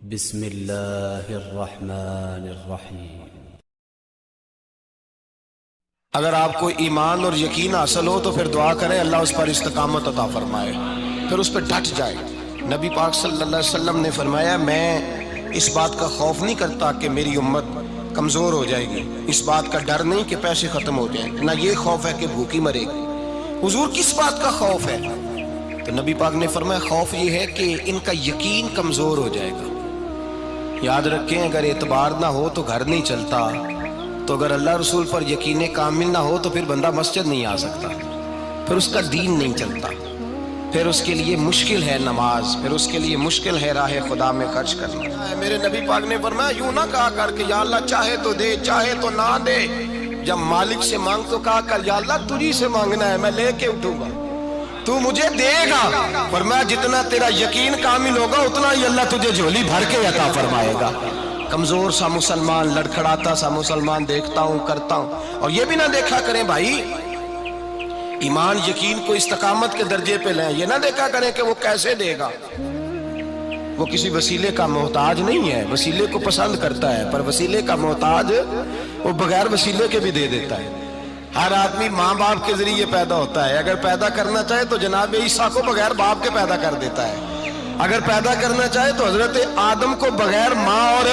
بسم اللہ الرحمن الرحیم۔ اگر آپ کو ایمان اور یقین حاصل ہو تو پھر دعا کریں اللہ اس پر استقامت عطا فرمائے، پھر اس پہ ڈٹ جائے۔ نبی پاک صلی اللہ علیہ وسلم نے فرمایا میں اس بات کا خوف نہیں کرتا کہ میری امت کمزور ہو جائے گی، اس بات کا ڈر نہیں کہ پیسے ختم ہو جائیں، نہ یہ خوف ہے کہ بھوکی مرے گی۔ حضور کس بات کا خوف ہے؟ تو نبی پاک نے فرمایا خوف یہ ہے کہ ان کا یقین کمزور ہو جائے گا۔ یاد رکھیں اگر اعتبار نہ ہو تو گھر نہیں چلتا، تو اگر اللہ رسول پر یقین کامل نہ ہو تو پھر بندہ مسجد نہیں آ سکتا، پھر اس کا دین نہیں چلتا، پھر اس کے لیے مشکل ہے نماز، پھر اس کے لیے مشکل ہے راہ خدا میں خرچ کرنا۔ میرے نبی پاک نے فرمایا یوں نہ کہا کر کہ یا اللہ چاہے تو دے چاہے تو نہ دے، جب مالک سے مانگ تو کہا کر یا اللہ تجھی سے مانگنا ہے، میں لے کے اٹھوں گا، تو مجھے دے گا۔ فرمایا جتنا تیرا یقین کامل ہوگا اتنا ہی اللہ تجھے جھولی بھر کے عطا فرمائے گا۔ کمزور سا مسلمان، لڑکھڑاتا سا مسلمان دیکھتا ہوں کرتا ہوں، اور یہ بھی نہ دیکھا کریں بھائی ایمان یقین کو استقامت کے درجے پہ لیں، یہ نہ دیکھا کریں کہ وہ کیسے دے گا، وہ کسی وسیلے کا محتاج نہیں ہے، وسیلے کو پسند کرتا ہے، پر وسیلے کا محتاج وہ بغیر وسیلے کے بھی دے دیتا ہے۔ ہر آدمی ماں باپ کے ذریعے پیدا ہوتا ہے، اگر پیدا کرنا چاہے تو جناب عیسیٰ کو بغیر باپ کے پیدا کر دیتا ہے، اگر پیدا کرنا چاہے تو حضرت آدم کو بغیر ماں اور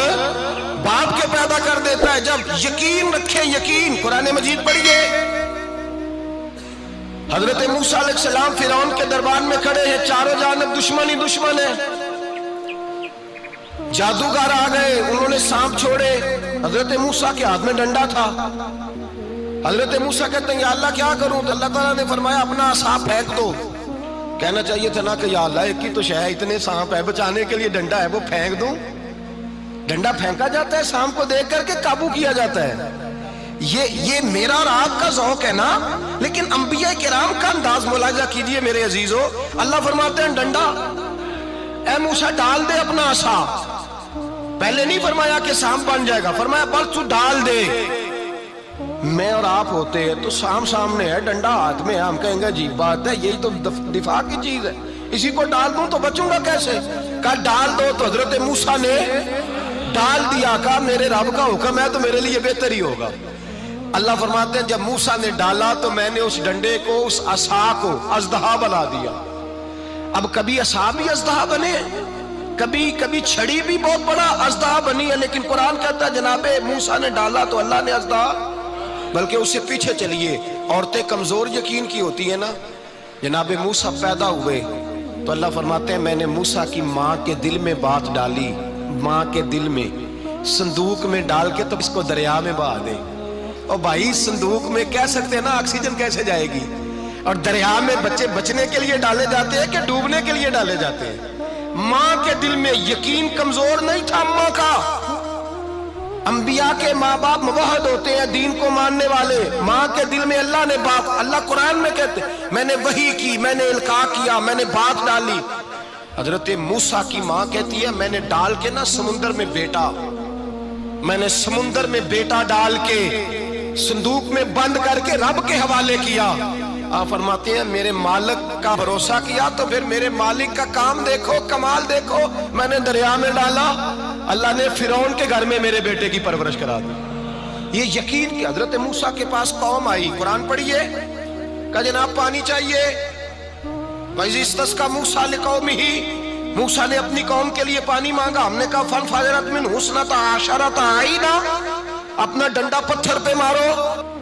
باپ کے پیدا کر دیتا ہے۔ جب یقین رکھیں، یقین قرآن مجید پڑھیے، حضرت موسیٰ علیہ السلام فرعون کے دربار میں کھڑے ہیں، چاروں جانب دشمن ہی دشمن ہے، جادوگر آ گئے، انہوں نے سانپ چھوڑے، حضرت موسیٰ کے ہاتھ میں ڈنڈا تھا۔ حضرت موسیٰ کہتے ہیں یا اللہ کیا کروں؟ تو اللہ تعالیٰ نے فرمایا اپنا عصا پھینک دو۔ کہنا چاہیے تھا نا کہ یا اللہ ایک ہی تو شے ہے، اتنے سانپ ہے، بچانے کے لیے ڈنڈا ہے وہ پھینک دوں؟ ڈنڈا پھینکا جاتا ہے، سانپ کو دیکھ کر کے قابو کیا جاتا ہے۔ یہ میرا اور آپ کا ذوق ہے نا، لیکن انبیاء کرام کا انداز ملاحظہ کیجئے میرے عزیزو۔ اللہ فرماتے ہیں ڈنڈا، اے موسیٰ ڈال دے اپنا عصا۔ پہلے نہیں فرمایا کہ سانپ بن جائے گا، فرمایا بس تو ڈال دے۔ میں اور آپ ہوتے ہیں تو سام سامنے ہے، ڈنڈا ہاتھ میں ہے، ہم کہیں گے عجیب بات ہے، یہی تو دفاع کی چیز ہے، اسی کو ڈال دوں تو بچوں گا کیسے؟ کہا ڈال دو، تو حضرت موسیٰ نے ڈال دیا، کہا میرے رب کا حکم ہے تو میرے لیے بہتر ہی ہوگا۔ اللہ فرماتے ہیں جب موسیٰ نے ڈالا تو میں نے اس ڈنڈے کو، اس عصا کو اژدہا بنا دیا۔ اب کبھی عصا بھی اژدہا بنے، کبھی چھڑی بھی بہت بڑا اژدہا بنی ہے، لیکن قرآن کہتا ہے جناب موسیٰ نے ڈالا تو اللہ نے اژدہا، بلکہ اس سے پیچھے چلیے، عورتیں کمزور یقین کی ہوتی ہیں نا۔ جناب موسیٰ پیدا ہوئے تو اللہ فرماتے ہیں میں نے موسیٰ کی ماں کے دل میں بات ڈالی، ماں کے دل میں صندوق میں ڈال کے تو اس کو دریا میں بہا دے۔ اور بھائی صندوق میں کہہ سکتے ہیں نا آکسیجن کیسے جائے گی، اور دریا میں بچے بچنے کے لیے ڈالے جاتے ہیں کہ ڈوبنے کے لیے ڈالے جاتے ہیں؟ ماں کے دل میں یقین کمزور نہیں تھا ماں کا۔ انبیاء کے ماں باپ موحد ہوتے ہیں، دین کو ماننے والے، ماں کے دل میں اللہ نے بات، اللہ قرآن میں کہتے میں نے وحی کی، میں نے القاء کیا، میں نے بات ڈالی۔ حضرت موسیٰ کی ماں کہتی ہے میں نے ڈال کے نا سمندر میں بیٹا، میں نے سمندر میں بیٹا ڈال کے صندوق میں بند کر کے رب کے حوالے کیا۔ آپ فرماتے ہیں میرے مالک کا بھروسہ کیا تو پھر میرے مالک کا کام دیکھو، کمال دیکھو، میں نے دریا میں ڈالا، اللہ نے فرعون کے گھر میں میرے بیٹے کی پرورش کرا دی۔ یہ یقین کہ حضرت موسیٰ کے پاس قوم آئی، قرآن پڑھیے، کہ جناب پانی چاہیے، وَإِذِ اسْتَسْقَىٰ مُوسَىٰ لِقَوْمِهِ، موسیٰ نے اپنی قوم کے لیے پانی مانگا، ہم نے کہا فَانْفَجَرَتْ مِنْهُ اثْنَتَا عَشَرَةَ عَيْنًا، اپنا ڈنڈا پتھر پہ مارو۔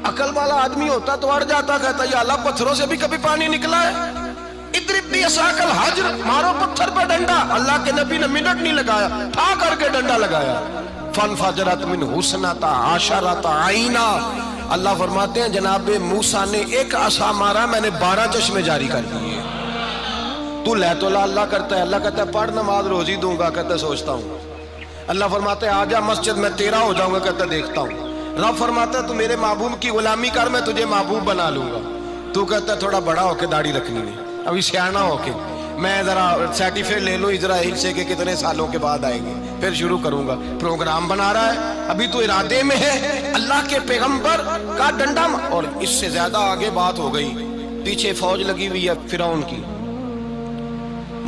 عقل والا آدمی ہوتا تو اڑ جاتا، کہتا یا اللہ پتھروں سے بھی کبھی پانی نکلا ہے؟ اضرب بعصاک الحجر، مارو پتھر پہ ڈنڈا۔ اللہ کے نبی نے منٹ نہیں لگایا، ٹھا کر کے ڈنڈا لگایا، فانفجرت منہ اثنتا عشرۃ عینا۔ اللہ فرماتے ہیں جناب موسیٰ نے ایک عصا مارا، میں نے 12 چشمے جاری کر دیے۔ تو لے تو لا اللہ کرتا ہے، اللہ کہتا ہے پڑھ نماز روزی دوں گا، کہتا ہے سوچتا ہوں۔ اللہ فرماتا ہے آجا مسجد میں تیرا ہو جاؤں گا، کہتا ہے دیکھتا ہوں۔ رب فرماتا ہے تو میرے محبوب کی غلامی کر، میں تجھے محبوب بنا لوں گا۔ تو کہتا ہے تھوڑا بڑا ہو کے داڑھی رکھنی ہے، ابھی سیانا ہو کے میں ذرا سرٹیفکیٹ لے لوں اسرائیل سے کہ کتنے سالوں کے بعد آئیں گے، پھر شروع کروں گا۔ پروگرام بنا رہا ہے، ابھی تو ارادے میں ہے۔ اللہ کے پیغمبر کا ڈنڈا، اور اس سے زیادہ آگے بات ہو گئی، پیچھے فوج لگی ہوئی ہے فرعون کی،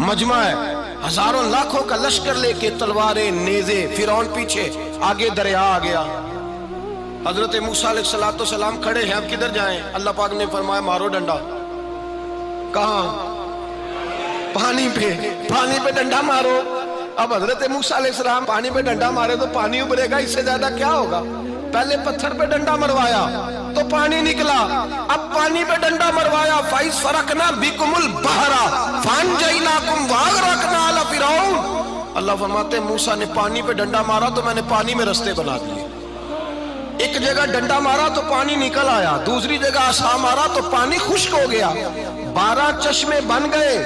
مجمع ہے، ہزاروں لاکھوں کا لشکر لے کے، تلواریں، نیزے، فرعون پیچھے، آگے دریا آ گیا۔ حضرت موسیٰ علیہ السلام کھڑے ہیں، اب کدھر جائیں؟ اللہ پاک نے فرمایا مارو ڈنڈا۔ کہاں؟ پانی پہ ڈنڈا مارو۔ اب حضرت موسیٰ علیہ السلام پانی پہ ڈنڈا مارے تو پانی ابھرے گا، اس سے زیادہ کیا ہوگا؟ پہلے پتھر پہ ڈنڈا مروایا تو پانی نکلا، اب پانی پہ ڈنڈا مروایا، فَإِذْ فَرَقْنَا بِكُمُ الْبَحْرَ فَأَنْجَيْنَاكُمْ وَأَغْرَقْنَا آلَ فِرْعَوْنَ۔ اللہ فرماتے ہیں موسیٰ نے پانی پہ ڈنڈا مارا تو میں نے پانی میں رستے بنا دیے۔ ایک جگہ ڈنڈا مارا تو پانی نکل آیا، دوسری جگہ عصا مارا تو پانی خشک ہو گیا، 12 چشمے بن گئے،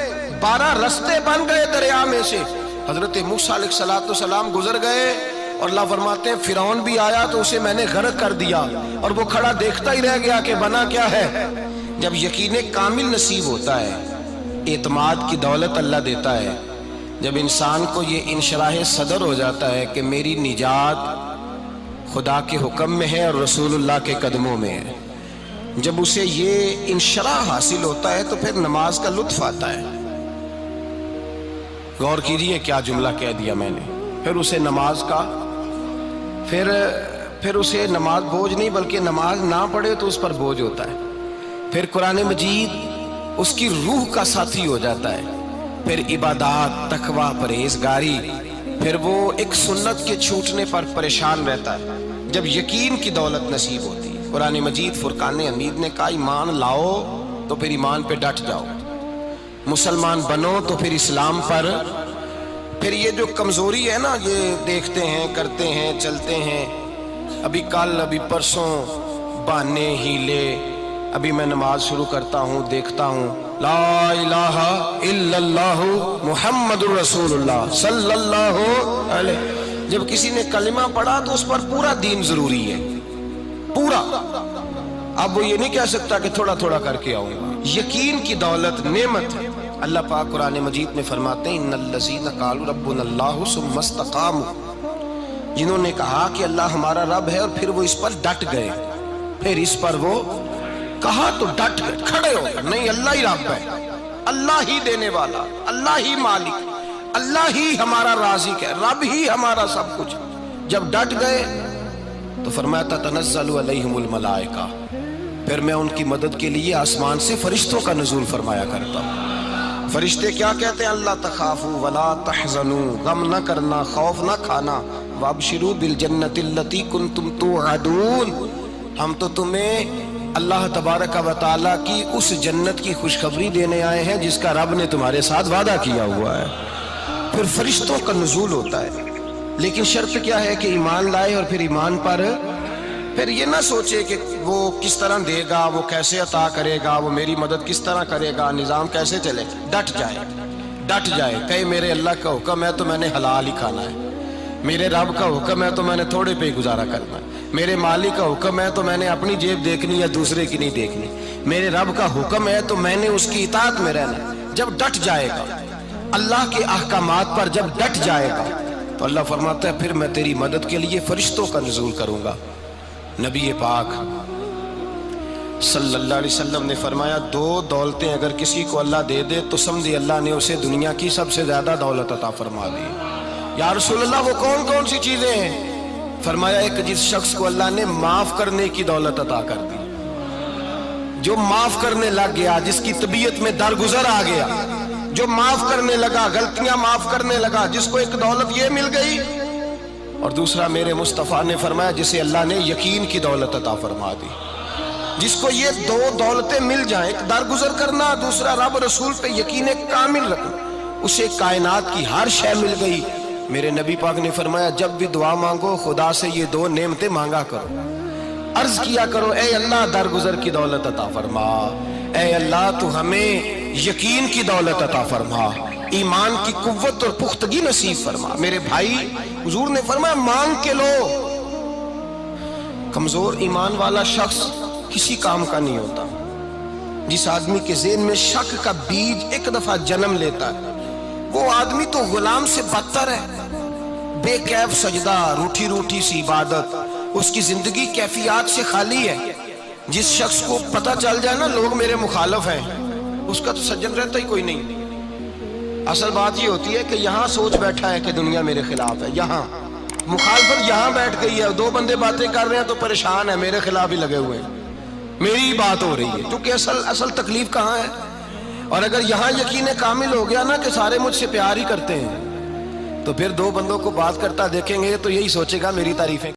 12 رستے بن گئے دریا میں سے۔ حضرت موسیٰ علیہ السلام گزر گئے اور اللہ فرماتے ہیں فرعون بھی آیا تو اسے میں نے غرق کر دیا، اور وہ کھڑا دیکھتا ہی رہ گیا کہ بنا کیا ہے۔ جب یقین کامل نصیب ہوتا ہے، اعتماد کی دولت اللہ دیتا ہے، جب انسان کو یہ انشراح صدر ہو جاتا ہے کہ میری نجات خدا کے حکم میں ہے اور رسول اللہ کے قدموں میں ہے، جب اسے یہ انشراح حاصل ہوتا ہے تو پھر نماز کا لطف آتا ہے۔ غور کیجئے کیا جملہ کہہ دیا میں نے۔ پھر اسے نماز کا پھر اسے نماز بوجھ نہیں، بلکہ نماز نہ پڑھے تو اس پر بوجھ ہوتا ہے۔ پھر قرآن مجید اس کی روح کا ساتھی ہو جاتا ہے، پھر عبادات، تقوی، پرہیزگاری، پھر وہ ایک سنت کے چھوٹنے پر پریشان رہتا ہے جب یقین کی دولت نصیب ہوتی ہے۔ قرآن مجید فرقان حمید نے کہا ایمان لاؤ تو پھر ایمان پہ ڈٹ جاؤ، مسلمان بنو تو پھر اسلام پر۔ پھر یہ جو کمزوری ہے نا، یہ دیکھتے ہیں، کرتے ہیں، چلتے ہیں، ابھی کل، ابھی پرسوں، بہانے ہیلے، ابھی میں نماز شروع کرتا ہوں، دیکھتا ہوں لا الہ الا اللہ محمد الرسول اللہ صلی اللہ علیہ۔ جب کسی نے کلمہ پڑھا تو اس پر پورا دین ضروری ہے، پورا۔ اب وہ یہ نہیں کہہ سکتا کہ تھوڑا تھوڑا کر کے آؤں گا۔ یقین کی دولت نعمت ہے۔ اللہ پاک قرآن مجید میں فرماتے ہیں ان الذین قالوا ربنا اللہ ثم استقاموا، جنہوں نے کہا کہ اللہ ہمارا رب ہے اور پھر وہ اس پر ڈٹ گئے، پھر اس پر وہ کہا تو ڈٹ گئے، کھڑے ہو گئے، نہیں اللہ ہی رب ہے، اللہ ہی دینے والا، اللہ ہی مالک، اللہ ہی ہمارا رازق ہے، رب ہی ہمارا سب کچھ۔ جب ڈٹ گئے تو فرمایا تتنزل علیہم الملائکہ، پھر میں ان کی مدد کے لیے آسمان سے فرشتوں کا نزول فرمایا کرتا ہوں۔ فرشتے کیا کہتے ہیں؟ اللہ تخافوا ولا تحزنوا، غم نہ کرنا، خوف نہ کھانا، وابشروا بالجنۃ التی کنتم توعدون، ہم تو تمہیں اللہ تبارک و تعالیٰ کی اس جنت کی خوشخبری دینے آئے ہیں جس کا رب نے تمہارے ساتھ وعدہ کیا ہوا ہے۔ پھر فرشتوں کا نزول ہوتا ہے، لیکن شرط کیا ہے کہ ایمان لائے، اور پھر ایمان پر پھر یہ نہ سوچے کہ وہ کس طرح دے گا، وہ کیسے عطا کرے گا، وہ میری مدد کس طرح کرے گا، نظام کیسے چلے۔ ڈٹ جائے کہے میرے اللہ کا حکم ہے تو میں نے حلال ہی کھانا ہے، میرے رب کا حکم ہے تو میں نے تھوڑے پہ ہی گزارا کرنا ہے، میرے مالک کا حکم ہے تو میں نے اپنی جیب دیکھنی یا دوسرے کی نہیں دیکھنی، میرے رب کا حکم ہے تو میں نے اس کی اطاعت میں رہنا۔ جب ڈٹ جائے گا اللہ کے احکامات پر، جب ڈٹ جائے گا تو اللہ فرماتا ہے پھر میں تیری مدد کے لیے فرشتوں کا نزول کروں گا۔ نبی پاک صلی اللہ علیہ وسلم نے فرمایا 2 دولتیں اگر کسی کو اللہ دے دے تو سمجھے اللہ نے اسے دنیا کی سب سے زیادہ دولت عطا فرما دی۔ یا رسول اللہ وہ کون کون سی چیزیں ہیں؟ فرمایا ایک جس شخص کو اللہ نے معاف کرنے کی دولت عطا کر دی، جو معاف کرنے لگ گیا، جس کی طبیعت میں درگزر آ گیا، جو معاف کرنے لگا، غلطیاں معاف کرنے لگا، جس کو ایک دولت یہ مل گئی۔ اور دوسرا میرے مصطفیٰ نے فرمایا جسے اللہ نے یقین کی دولت عطا فرما دی، جس کو یہ 2 دولتیں مل جائیں، ایک درگزر کرنا، دوسرا رب رسول پہ یقین کامل رکھنا، اسے کائنات کی ہر شے مل گئی۔ میرے نبی پاک نے فرمایا جب بھی دعا مانگو خدا سے یہ 2 نعمتیں مانگا کرو، عرض کیا کرو اے اللہ درگزر کی دولت عطا فرما، اے اللہ تو ہمیں یقین کی دولت عطا فرما، ایمان کی قوت اور پختگی نصیب فرما۔ میرے بھائی حضور نے فرمایا مانگ کے لو۔ کمزور ایمان والا شخص کسی کام کا نہیں ہوتا۔ جس آدمی کے ذہن میں شک کا بیج ایک دفعہ جنم لیتا ہے وہ آدمی تو غلام سے بدتر ہے، بے کیف سجدہ، روٹھی روٹھی سی عبادت، اس کی زندگی کیفیات سے خالی ہے۔ جس شخص کو پتہ چل جائے نا لوگ میرے مخالف ہیں، اس کا تو سجن رہتا ہی کوئی نہیں۔ اصل بات یہ ہوتی ہے کہ یہاں سوچ بیٹھا ہے کہ دنیا میرے خلاف ہے، یہاں مخالفت یہاں بیٹھ گئی ہے، دو بندے باتیں کر رہے ہیں تو پریشان ہے، میرے خلاف ہی لگے ہوئے ہیں، میری ہی بات ہو رہی ہے، کیونکہ اصل تکلیف کہاں ہے؟ اور اگر یہاں یقین کامل ہو گیا نا کہ سارے مجھ سے پیار ہی کرتے ہیں، تو پھر دو بندوں کو بات کرتا دیکھیں گے تو یہی سوچے گا میری تعریفیں